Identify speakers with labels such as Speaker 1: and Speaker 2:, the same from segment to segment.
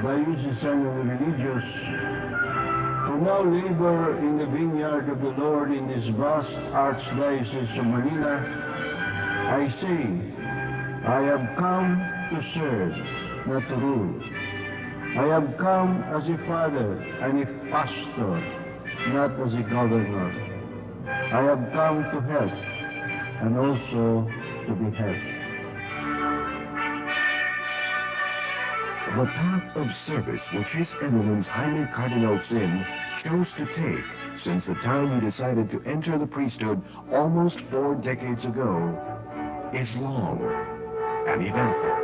Speaker 1: diocesan and religious who now labor in the vineyard of the Lord in this vast Archdiocese of Manila, I say, I have come to serve, not to rule. I have come as a father and a pastor, not as a governor. I have come to help and also to be helped.
Speaker 2: The path of service which His Eminence Jaime Cardinal Sin chose to take since the time he decided to enter the priesthood almost 4 decades ago is long and eventful.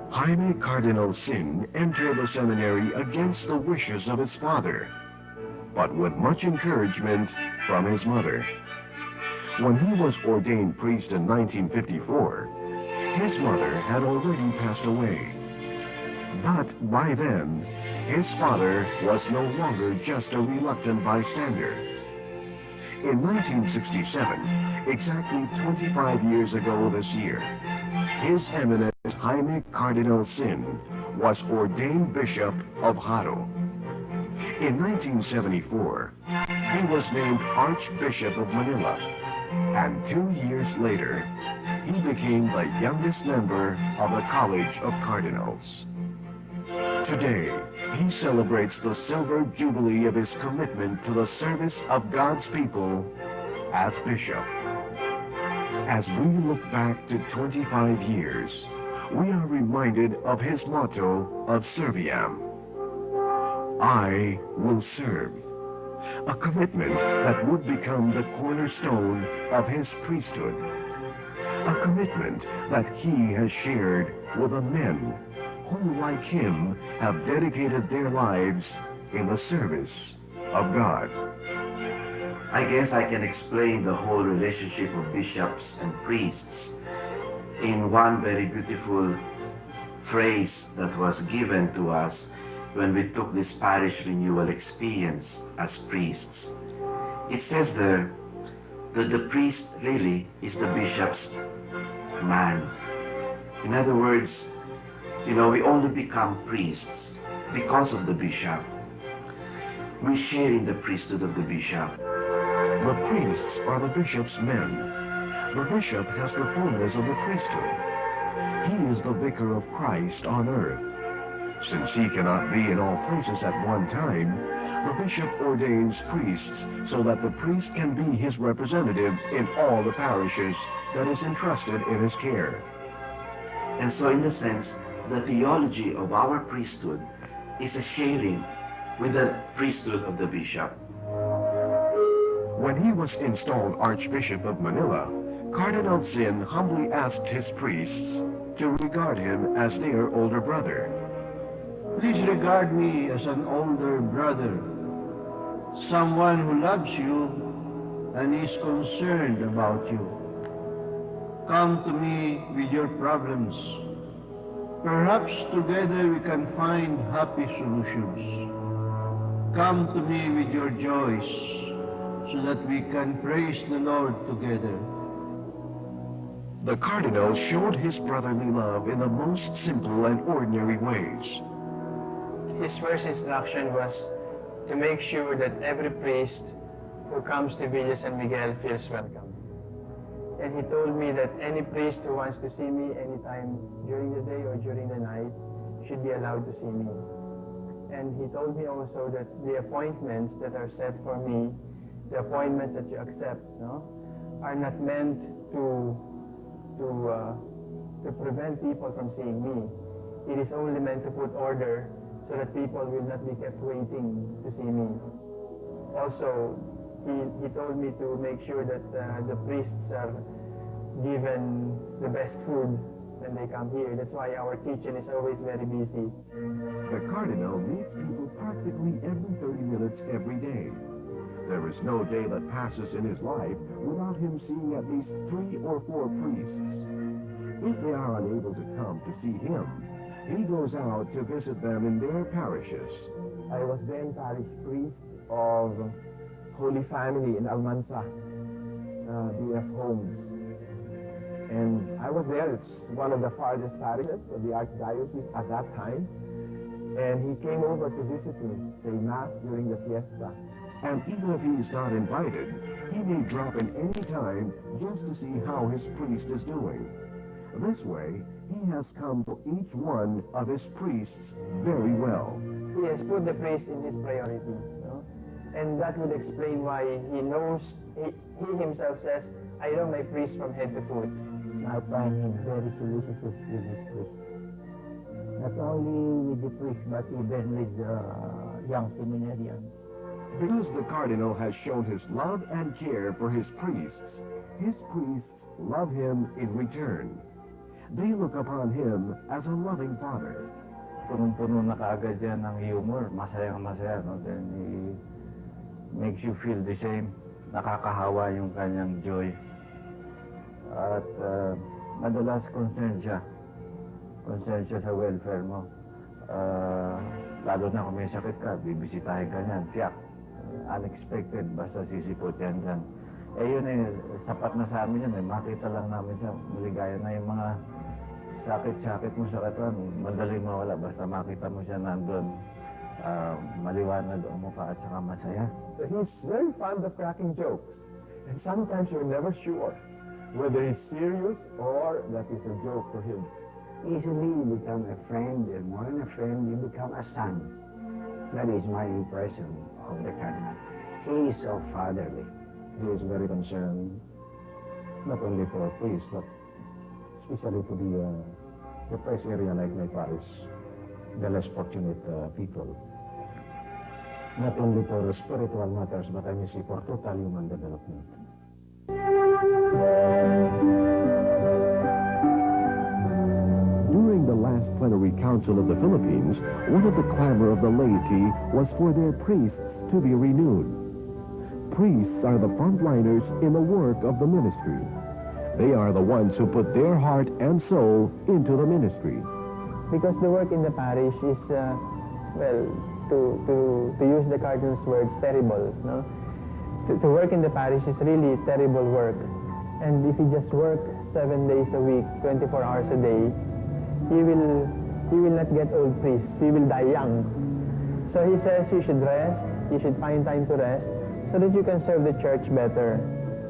Speaker 2: Jaime Cardinal Sin entered the seminary against the wishes of his father, but with much encouragement from his mother. When he was ordained priest in 1954, his mother had already passed away. But by then, his father was no longer just a reluctant bystander. In 1967, exactly 25 years ago this year, His Eminence Jaime Cardinal Sin was ordained Bishop of Haro. In 1974, he was named Archbishop of Manila, and 2 years later, he became the youngest member of the College of Cardinals. Today, he celebrates the silver jubilee of his commitment to the service of God's people as bishop. As we look back to 25 years, we are reminded of his motto of Serviam. I will serve. A commitment that would become the cornerstone of his priesthood. A commitment that he has shared with the men who, like him, have dedicated their lives in the service of God.
Speaker 3: I guess I can explain the whole relationship of bishops and priests in one very beautiful phrase that was given to us when we took this parish renewal experience as priests. It says there that the priest really is the bishop's man. In other words, we only become priests because of the bishop. We share in the priesthood of the bishop.
Speaker 2: The priests are the bishop's men. The bishop has the fullness of the priesthood. He is the vicar of Christ on earth. Since he cannot be in all places at one time, the bishop ordains priests so that the priest can be his representative in all the parishes that is entrusted in his care.
Speaker 3: And so in a sense, the theology of our priesthood is a sharing with the priesthood of the bishop.
Speaker 2: When he was installed Archbishop of Manila, Cardinal Sin humbly asked his priests to regard him as their older brother.
Speaker 1: Please regard me as an older brother, someone who loves you and is concerned about you. Come to me with your problems. Perhaps together we can find happy solutions. Come to me with your joys so that we can praise the Lord together.
Speaker 2: The Cardinal showed his brotherly love in the most simple and ordinary ways.
Speaker 4: His first instruction was to make sure that every priest who comes to Villa San Miguel feels welcome. And he told me that any priest who wants to see me anytime during the day or during the night should be allowed to see me. And he told me also that the appointments that are set for me, the appointments that you accept, are not meant to prevent people from seeing me. It is only meant to put order so that people will not be kept waiting to see me. Also, he told me to make sure that the priests are given the best food when they come here. That's why our kitchen is always very busy.
Speaker 2: The Cardinal meets people practically every 30 minutes every day. There is no day that passes in his life without him seeing at least 3 or 4 priests. If they are unable to come to see him, he goes out to visit them in their parishes.
Speaker 5: I was then parish priest of Holy Family in Almansa, BF Homes. And I was there. It's one of the farthest parishes of the Archdiocese at that time. And he came over to visit me, say Mass during the fiesta.
Speaker 2: And even if he's not invited, he may drop in any time just to see how his priest is doing. This way, he has come to each one of his priests very well.
Speaker 4: He has put the priest in his priorities, no? And that would explain why he knows, he himself says, I know my priest from head to foot.
Speaker 6: I find him very solicitous with his priest. Not only with the priest, but even with the young seminarians.
Speaker 2: Because the cardinal has shown his love and care for his priests love him in return. They look upon him as a loving father.
Speaker 6: Punong-puno na kaagad yan ng humor, masaya-masaya, no? Then he makes you feel the same. Nakakahawa yung kanyang joy. At madalas concerned siya sa welfare mo. Lalo na kung may sakit ka, bibisitahin ka niyan, tiyak. Unexpected, basta sisipot yan dyan. Eh yun sapat na sa amin yan makita lang namin siya, maligaya na yung mga sakit mo sa katawan, madaling mawala, basta makita mo siya nandun, maliwanag ang mukha at saka masaya.
Speaker 5: So he's very fond of cracking jokes. And sometimes you're never sure whether he's serious or that is a joke for him.
Speaker 6: Easily you become a friend, and more than a friend, you become a son. That is my impression of the Cardinal. He is so fatherly.
Speaker 5: He is very concerned, not only for priests, but especially to the press area like my parish, the less fortunate people. Not only for spiritual matters, but I may say for total human development.
Speaker 2: During the last plenary council of the Philippines, one of the clamor of the laity was for their priests to be renewed. Priests are the frontliners in the work of the ministry. They are the ones who put their heart and soul into the ministry.
Speaker 4: Because the work in the parish is, to use the Cardinal's words, terrible, no? To work in the parish is really terrible work. And if you just work 7 days a week, 24 hours a day, you will not get old priests. You will die young. So he says you should rest, you should find time to rest, so that you can serve the church better.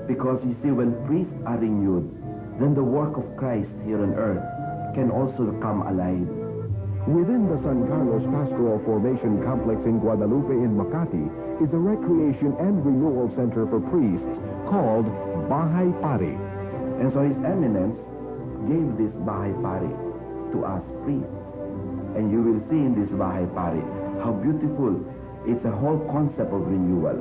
Speaker 3: Because you see, when priests are renewed, then the work of Christ here on earth can also come alive.
Speaker 2: Within the San Carlos Pastoral Formation Complex in Guadalupe in Makati is a recreation and renewal center for priests called Bahay-Pari.
Speaker 3: And so His Eminence gave this Bahay-Pari to us priests. And you will see in this Bahay-Pari how beautiful it's a whole concept of renewal.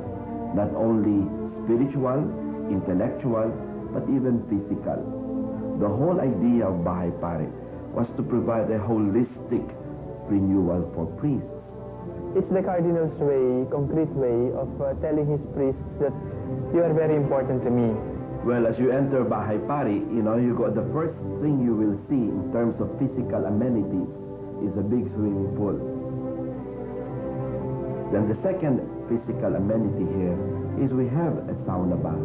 Speaker 3: Not only spiritual, intellectual, but even physical. The whole idea of Bahay-Pari was to provide a holistic renewal for priests.
Speaker 4: It's the Cardinal's way, concrete way of telling his priests that you are very important to me.
Speaker 3: Well, as you enter Bahay-Pari, you got the first thing you will see in terms of physical amenities is a big swimming pool. Then the second physical amenity here is we have a sauna bath.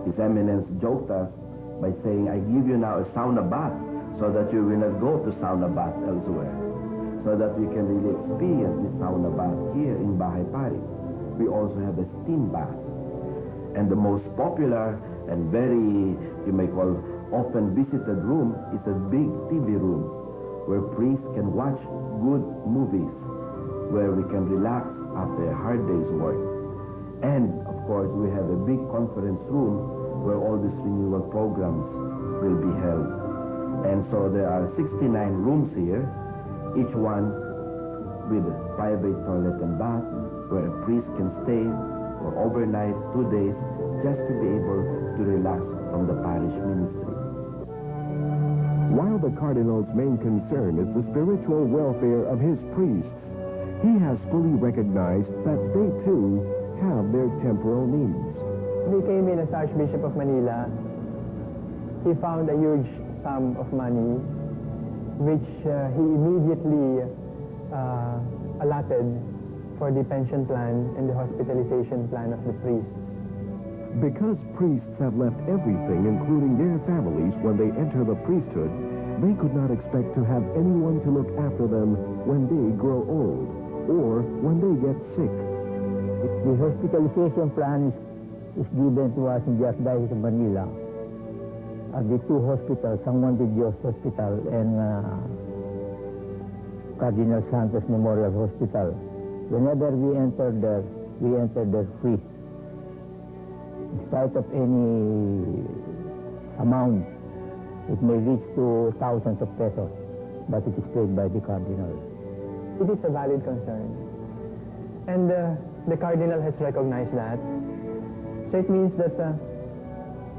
Speaker 3: His Eminence joked us by saying, I give you now a sauna bath so that you will not go to sauna bath elsewhere, so that we can really experience the sauna bath here in Bahay-Pari. We also have a steam bath. And the most popular and very, you may call, often visited room is a big TV room where priests can watch good movies, where we can relax after a hard day's work. And, of course, we have a big conference room where all these renewal programs will be held. And so there are 69 rooms here, each one with a private toilet and bath, where a priest can stay for overnight, 2 days, just to be able to relax from the parish ministry.
Speaker 2: While the Cardinal's main concern is the spiritual welfare of his priests, he has fully recognized that they too have their temporal needs.
Speaker 4: When he came in as Archbishop of Manila, he found a huge sum of money which he immediately allotted for the pension plan and the hospitalization plan of the priests.
Speaker 2: Because priests have left everything, including their families, when they enter the priesthood, they could not expect to have anyone to look after them when they grow old or when they get sick.
Speaker 7: The hospitalization plan is given to us in the Archdiocese of Manila. At the two hospitals, San Juan de Dios Hospital and Cardinal Santos Memorial Hospital. Whenever we enter there free. In spite of any amount, it may reach to thousands of pesos, but it is paid by the Cardinal.
Speaker 4: It is a valid concern. And the Cardinal has recognized that. So it means that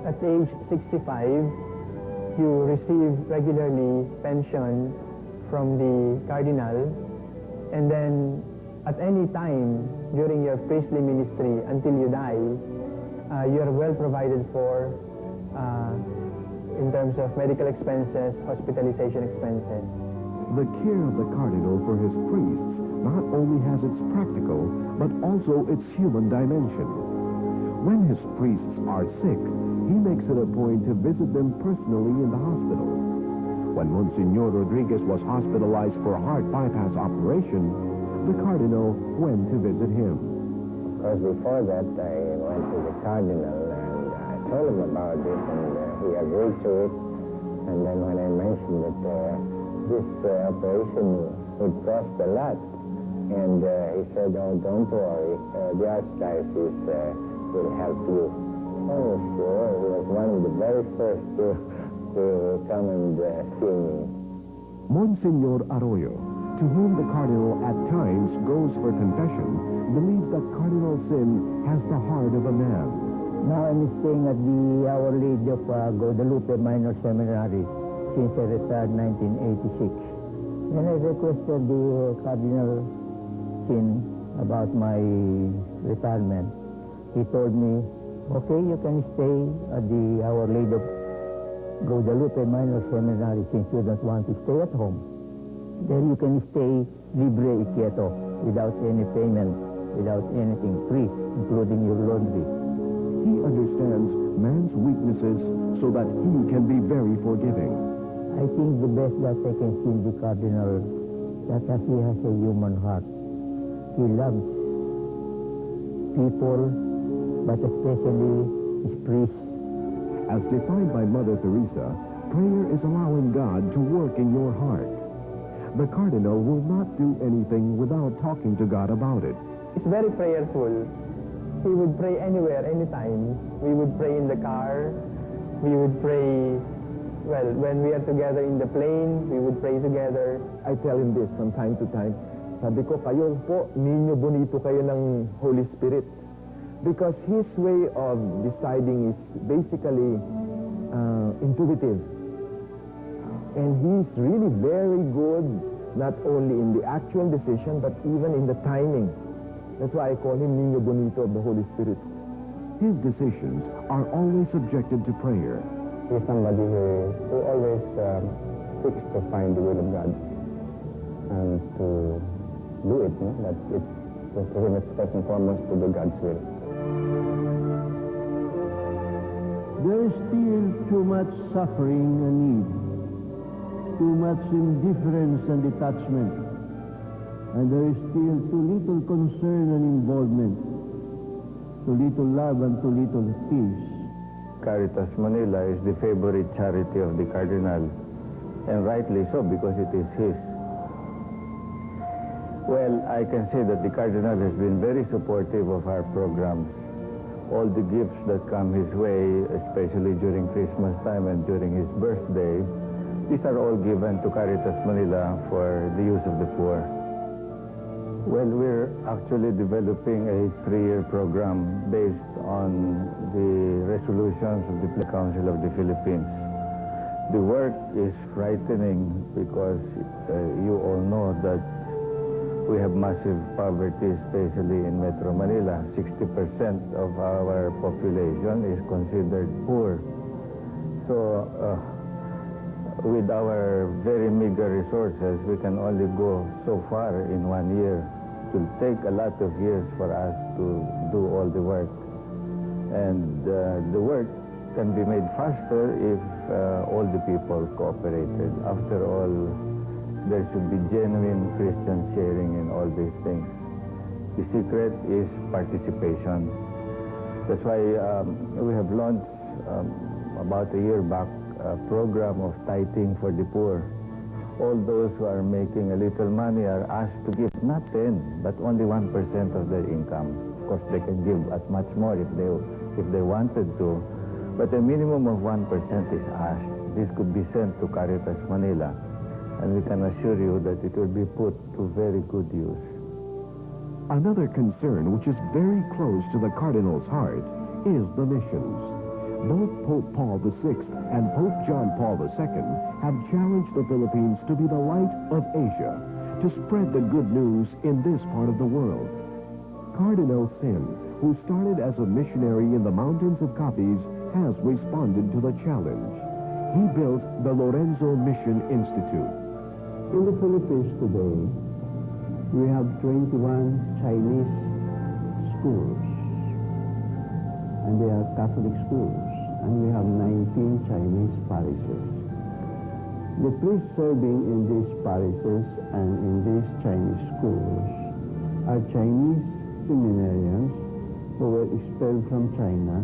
Speaker 4: at age 65, you receive regularly pension from the Cardinal, and then at any time during your priestly ministry until you die, you are well provided for in terms of medical expenses, hospitalization expenses.
Speaker 2: The care of the Cardinal for his priests not only has its practical, but also its human dimension. When his priests are sick, he makes it a point to visit them personally in the hospital. When Monsignor Rodriguez was hospitalized for a heart bypass operation, the Cardinal went to visit him.
Speaker 7: Of course, before that, I went to the Cardinal and I told him about it, and he agreed to it. And then when I mentioned that this operation would cost a lot, and he said, "Oh, don't worry, the Archdiocese will help you." Oh, sure. He was one of the very first to come and see me.
Speaker 2: Monsignor Arroyo, to whom the Cardinal at times goes for confession, believes that Cardinal Sin has the heart of a man.
Speaker 7: Now I'm staying at the Our Lady of Guadalupe Minor Seminary since I retired 1986. Then I requested the Cardinal Sin about my retirement. He told me, okay, you can stay at the Our Lady of Guadalupe Minor Seminary since you don't want to stay at home. Then you can stay libre y quieto, without any payment, without anything, free, including your laundry.
Speaker 2: He understands man's weaknesses so that he can be very forgiving.
Speaker 7: I think the best that I can see in the Cardinal, that he has a human heart. He loves people, but especially his priests.
Speaker 2: As defined by Mother Teresa, prayer is allowing God to work in your heart. The Cardinal will not do anything without talking to God about it.
Speaker 4: It's very prayerful. He would pray anywhere, anytime. We would pray in the car. We would pray, well, when we are together in the plane, we would pray together.
Speaker 8: I tell him this from time to time. Sabi ko, kayo po, ninyo bonito kayo ng Holy Spirit. Because his way of deciding is basically intuitive. And he's really very good, not only in the actual decision, but even in the timing. That's why I call him Niño Bonito of the Holy Spirit.
Speaker 2: His decisions are always subjected to prayer.
Speaker 7: He's somebody who always seeks to find the will of God and to do it. No? That it's to him, it's first and foremost to do God's will.
Speaker 1: There is still too much suffering and need, too much indifference and detachment, and there is still too little concern and involvement, too little love and too little peace.
Speaker 6: Caritas Manila is the favorite charity of the Cardinal, and rightly so, because it is his. Well, I can say that the Cardinal has been very supportive of our programs. All the gifts that come his way, especially during Christmas time and during his birthday, these are all given to Caritas Manila for the use of the poor. Well, we're actually developing a 3-year program based on the resolutions of the Council of the Philippines. The work is frightening because you all know that we have massive poverty, especially in Metro Manila. 60% of our population is considered poor. So, with our very meager resources, we can only go so far in 1 year. It will take a lot of years for us to do all the work. And the work can be made faster if all the people cooperated. After all, there should be genuine Christian sharing in all these things. The secret is participation. That's why we have launched about a year back a program of tithing for the poor. All those who are making a little money are asked to give not 10, but only 1% of their income. Of course, they can give as much more if they wanted to, but a minimum of 1% is asked. This could be sent to Caritas Manila, and we can assure you that it will be put to very good use.
Speaker 2: Another concern which is very close to the Cardinal's heart is the missions. Both Pope Paul VI and Pope John Paul II have challenged the Philippines to be the light of Asia, to spread the good news in this part of the world. Cardinal Sin, who started as a missionary in the mountains of Capiz, has responded to the challenge. He built the Lorenzo Mission Institute.
Speaker 9: In the Philippines today, we have 21 Chinese schools, and they are Catholic schools, and we have 19 Chinese parishes. The priests serving in these parishes and in these Chinese schools are Chinese seminarians who were expelled from China,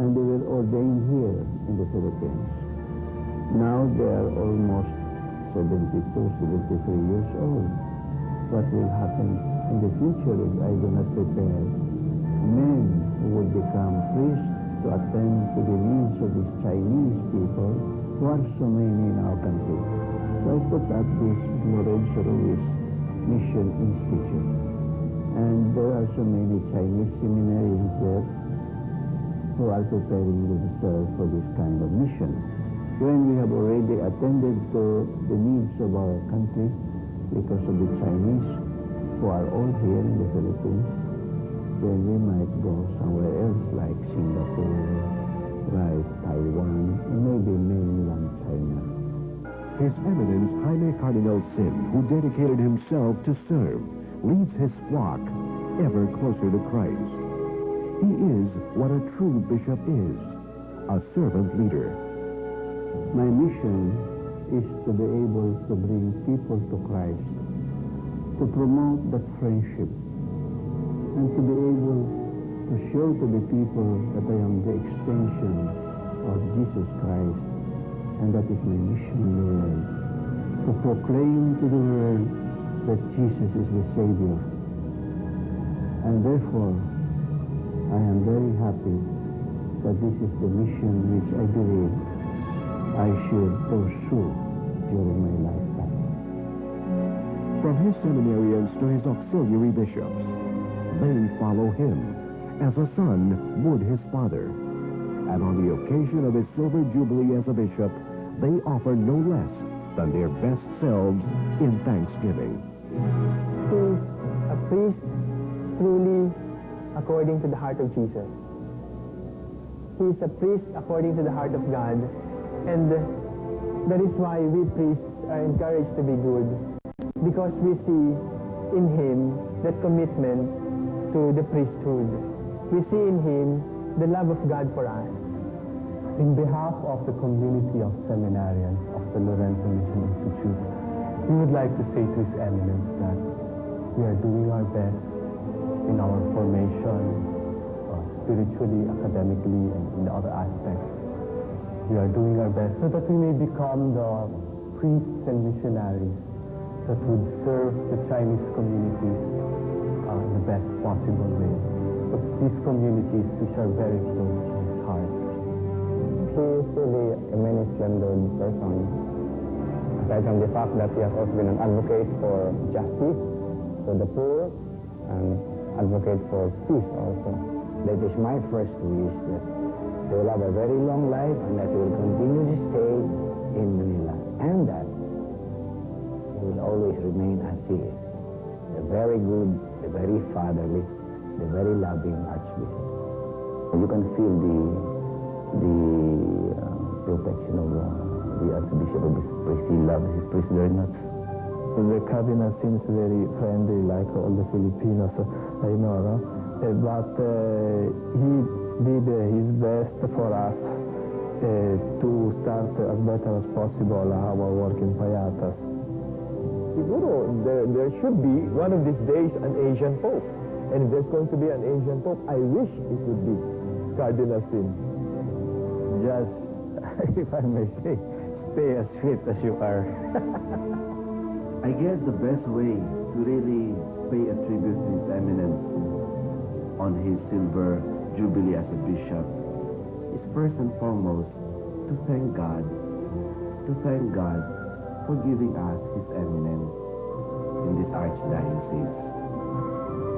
Speaker 9: and they were ordained here in the Philippines. Now they are almost 72, 73 years old. What will happen in the future if I do not prepare men who will become priests to attend to the needs of these Chinese people who are so many in our country? So I put up this Lorenzo Mission Institute. And there are so many Chinese seminarians there who are preparing themselves for this kind of mission. When we have already attended to the needs of our country because of the Chinese who are all here in the Philippines, then we might go somewhere else like Singapore, like Taiwan, or maybe mainland China.
Speaker 2: His Eminence Jaime Cardinal Sin, who dedicated himself to serve, leads his flock ever closer to Christ. He is what a true bishop is, a servant leader.
Speaker 9: My mission is to be able to bring people to Christ, to promote that friendship, and to be able to show to the people that I am the extension of Jesus Christ, and that is my mission in the world, to proclaim to the world that Jesus is the Savior. And therefore, I am very happy that this is the mission which I believe I should pursue during my lifetime.
Speaker 2: From his seminarians to his auxiliary bishops, they follow him as a son would his father. And on the occasion of his silver jubilee as a bishop, they offer no less than their best selves in thanksgiving.
Speaker 4: He is a priest truly according to the heart of Jesus. He is a priest according to the heart of God. And that is why we priests are encouraged to be good, because we see in him that commitment to the priesthood. We see in him the love of God for us.
Speaker 9: In behalf of the community of seminarians of the Lorenzo Mission Institute, we would like to say to His Eminence that we are doing our best in our formation, spiritually, academically, and in other aspects. We are doing our best so that we may become the priests and missionaries that would serve the Chinese communities in the best possible way. But these communities which are very close to his heart.
Speaker 7: He is really a many splendid person. Aside from the fact that he has also been an advocate for justice, for the poor, and advocate for peace also. That is my first wish, that he will have a very long life and that he will continue to stay in Manila. And that he will always remain as he is. The very good, the very fatherly, the very loving Archbishop. You can feel the protection of the Archbishop of his priest. He loves his priest very much.
Speaker 9: The Cardinal seems very friendly, like all the Filipinos I know.
Speaker 7: but he did his best for us to start as better as possible our work in Payatas.
Speaker 8: Siguro, there should be one of these days an Asian Pope. And if there's going to be an Asian Pope, I wish it would be Cardinal Sin.
Speaker 7: Just, if I may say, stay as fit as you are.
Speaker 3: I guess the best way to really pay a tribute to His Eminence on his silver jubilee as a bishop is first and foremost to thank God for giving us His Eminence in this archdiocese.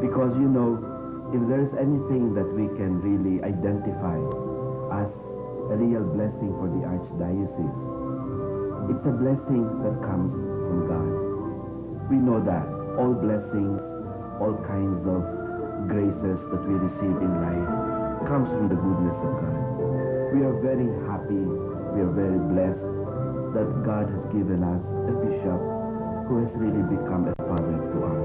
Speaker 3: Because you know, if there is anything that we can really identify as a real blessing for the archdiocese, it's a blessing that comes from God. We know that all blessings, all kinds of graces that we receive in life comes from the goodness of God. We are very happy, we are very blessed that God has given us a bishop who has really become a father to us.